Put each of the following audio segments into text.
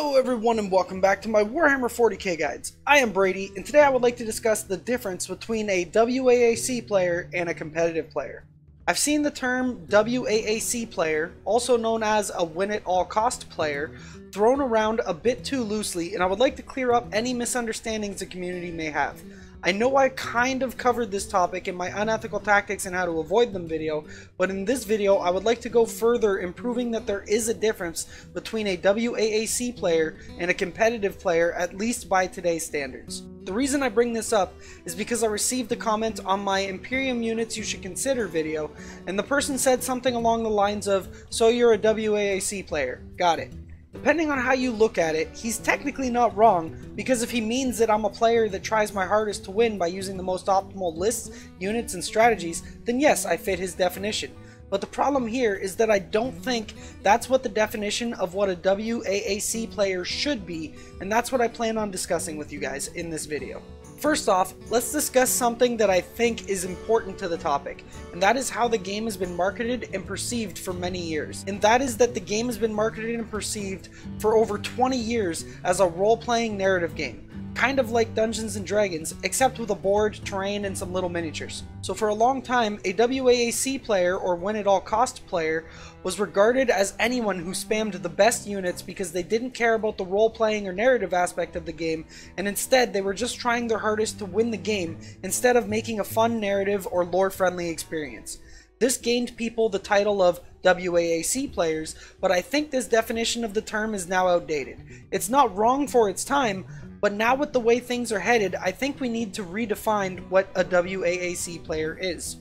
Hello everyone and welcome back to my Warhammer 40k guides. I am Brady and today I would like to discuss the difference between a WAAC player and a competitive player. I've seen the term WAAC player, also known as a win-at-all-cost player, thrown around a bit too loosely, and I would like to clear up any misunderstandings the community may have. I know I kind of covered this topic in my unethical tactics and how to avoid them video, but in this video I would like to go further in proving that there is a difference between a WAAC player and a competitive player, at least by today's standards. The reason I bring this up is because I received a comment on my Imperium Units You Should Consider video, and the person said something along the lines of, "So you're a WAAC player, got it." Depending on how you look at it, he's technically not wrong, because if he means that I'm a player that tries my hardest to win by using the most optimal lists, units, and strategies, then yes, I fit his definition. But the problem here is that I don't think that's what the definition of what a WAAC player should be, and that's what I plan on discussing with you guys in this video. First off, let's discuss something that I think is important to the topic, and that is how the game has been marketed and perceived for many years. And that is that the game has been marketed and perceived for over 20 years as a role-playing narrative game. Kind of like Dungeons & Dragons, except with a board, terrain, and some little miniatures. So for a long time, a WAAC player, or win-at-all-cost player, was regarded as anyone who spammed the best units because they didn't care about the role-playing or narrative aspect of the game, and instead they were just trying their hardest to win the game, instead of making a fun narrative or lore-friendly experience. This gained people the title of WAAC players, but I think this definition of the term is now outdated. It's not wrong for its time, but now with the way things are headed, I think we need to redefine what a WAAC player is.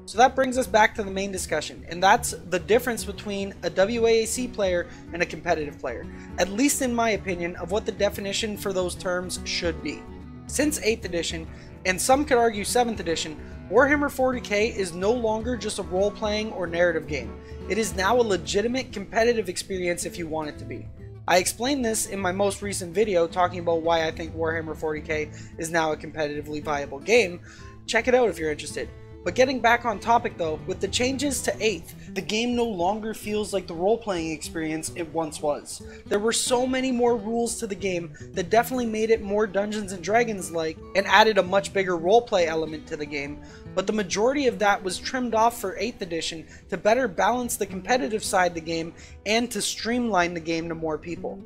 So that brings us back to the main discussion, and that's the difference between a WAAC player and a competitive player, at least in my opinion of what the definition for those terms should be. Since 8th edition, and some could argue 7th edition, Warhammer 40k is no longer just a role-playing or narrative game. It is now a legitimate competitive experience if you want it to be. I explained this in my most recent video talking about why I think Warhammer 40k is now a competitively viable game. Check it out if you're interested. But getting back on topic though, with the changes to 8th, the game no longer feels like the role-playing experience it once was. There were so many more rules to the game that definitely made it more Dungeons & Dragons-like and added a much bigger roleplay element to the game, but the majority of that was trimmed off for 8th edition to better balance the competitive side of the game and to streamline the game to more people.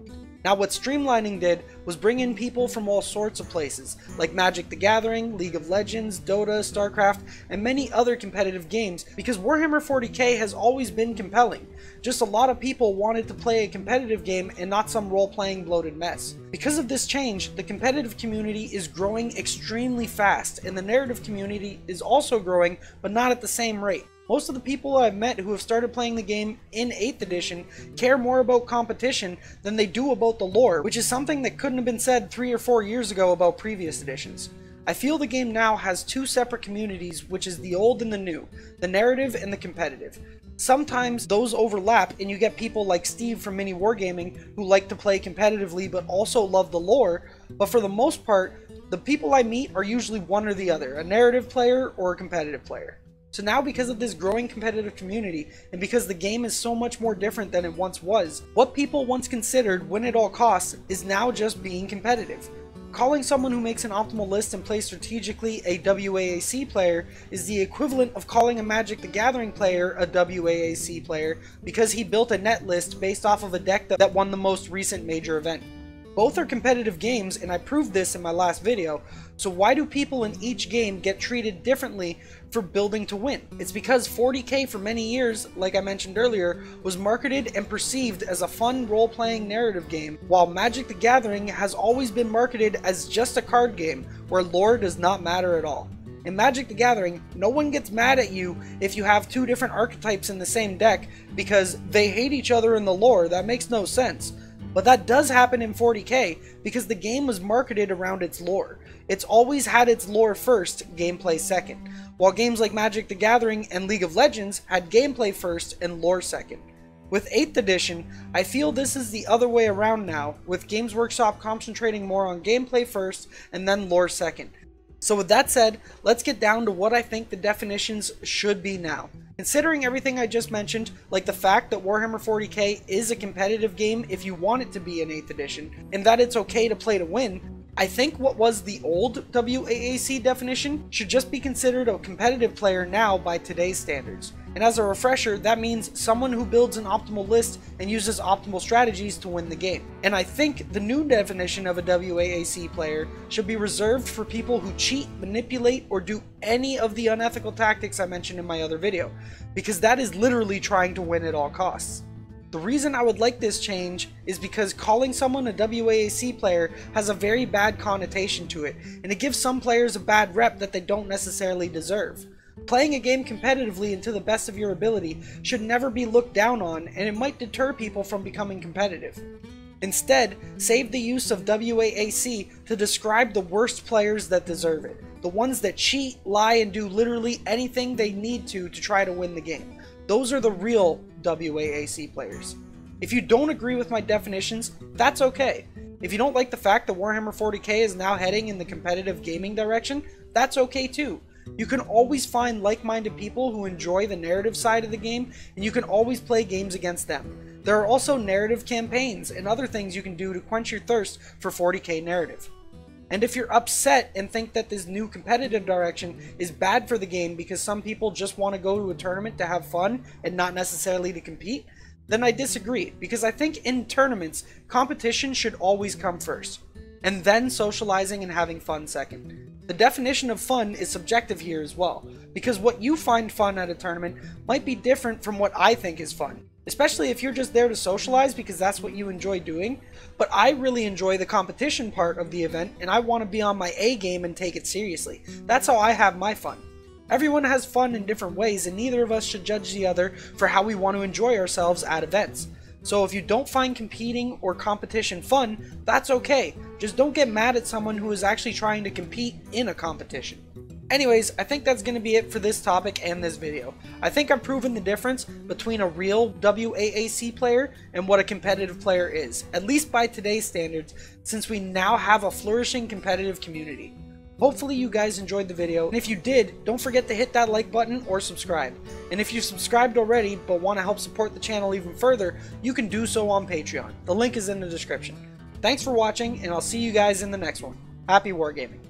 Now what streamlining did was bring in people from all sorts of places, like Magic the Gathering, League of Legends, Dota, STARCRAFT, and many other competitive games, because Warhammer 40k has always been compelling. Just a lot of people wanted to play a competitive game and not some role-playing bloated mess. Because of this change, the competitive community is growing extremely fast, and the narrative community is also growing, but not at the same rate. Most of the people I've met who have started playing the game in 8th edition care more about competition than they do about the lore, which is something that couldn't have been said 3 or 4 years ago about previous editions. I feel the game now has two separate communities, which is the old and the new, the narrative and the competitive. Sometimes those overlap and you get people like Steve from Mini Wargaming who like to play competitively but also love the lore, but for the most part, the people I meet are usually one or the other, a narrative player or a competitive player. So now, because of this growing competitive community, and because the game is so much more different than it once was, what people once considered win at all costs is now just being competitive. Calling someone who makes an optimal list and plays strategically a WAAC player is the equivalent of calling a Magic the Gathering player a WAAC player because he built a net list based off of a deck that won the most recent major event. Both are competitive games, and I proved this in my last video, so why do people in each game get treated differently for building to win? It's because 40k for many years, like I mentioned earlier, was marketed and perceived as a fun role-playing narrative game, while Magic the Gathering has always been marketed as just a card game, where lore does not matter at all. In Magic the Gathering, no one gets mad at you if you have two different archetypes in the same deck because they hate each other in the lore. That makes no sense. But that does happen in 40k because the game was marketed around its lore. It's always had its lore first, gameplay second, while games like Magic the Gathering and League of Legends had gameplay first and lore second. With 8th edition, I feel this is the other way around now, with Games Workshop concentrating more on gameplay first and then lore second. So with that said, let's get down to what I think the definitions should be now. Considering everything I just mentioned, like the fact that Warhammer 40k is a competitive game if you want it to be an 8th edition, and that it's okay to play to win, I think what was the old WAAC definition should just be considered a competitive player now by today's standards. And as a refresher, that means someone who builds an optimal list and uses optimal strategies to win the game. And I think the new definition of a WAAC player should be reserved for people who cheat, manipulate, or do any of the unethical tactics I mentioned in my other video, because that is literally trying to win at all costs. The reason I would like this change is because calling someone a WAAC player has a very bad connotation to it, and it gives some players a bad rep that they don't necessarily deserve. Playing a game competitively and to the best of your ability should never be looked down on, and it might deter people from becoming competitive. Instead, save the use of WAAC to describe the worst players that deserve it. The ones that cheat, lie, and do literally anything they need to try to win the game. Those are the real WAAC players. If you don't agree with my definitions, that's okay. If you don't like the fact that Warhammer 40k is now heading in the competitive gaming direction, that's okay too. You can always find like-minded people who enjoy the narrative side of the game, and you can always play games against them. There are also narrative campaigns and other things you can do to quench your thirst for 40k narrative. And if you're upset and think that this new competitive direction is bad for the game because some people just want to go to a tournament to have fun and not necessarily to compete, then I disagree, because I think in tournaments, competition should always come first, and then socializing and having fun second. The definition of fun is subjective here as well, because what you find fun at a tournament might be different from what I think is fun, especially if you're just there to socialize because that's what you enjoy doing. But I really enjoy the competition part of the event, and I want to be on my A game and take it seriously. That's how I have my fun. Everyone has fun in different ways, and neither of us should judge the other for how we want to enjoy ourselves at events. So if you don't find competing or competition fun, that's okay. Just don't get mad at someone who is actually trying to compete in a competition. Anyways, I think that's going to be it for this topic and this video. I think I've proven the difference between a real WAAC player and what a competitive player is, at least by today's standards, since we now have a flourishing competitive community. Hopefully you guys enjoyed the video, and if you did, don't forget to hit that like button or subscribe. And if you've subscribed already but want to help support the channel even further, you can do so on Patreon. The link is in the description. Thanks for watching, and I'll see you guys in the next one. Happy wargaming.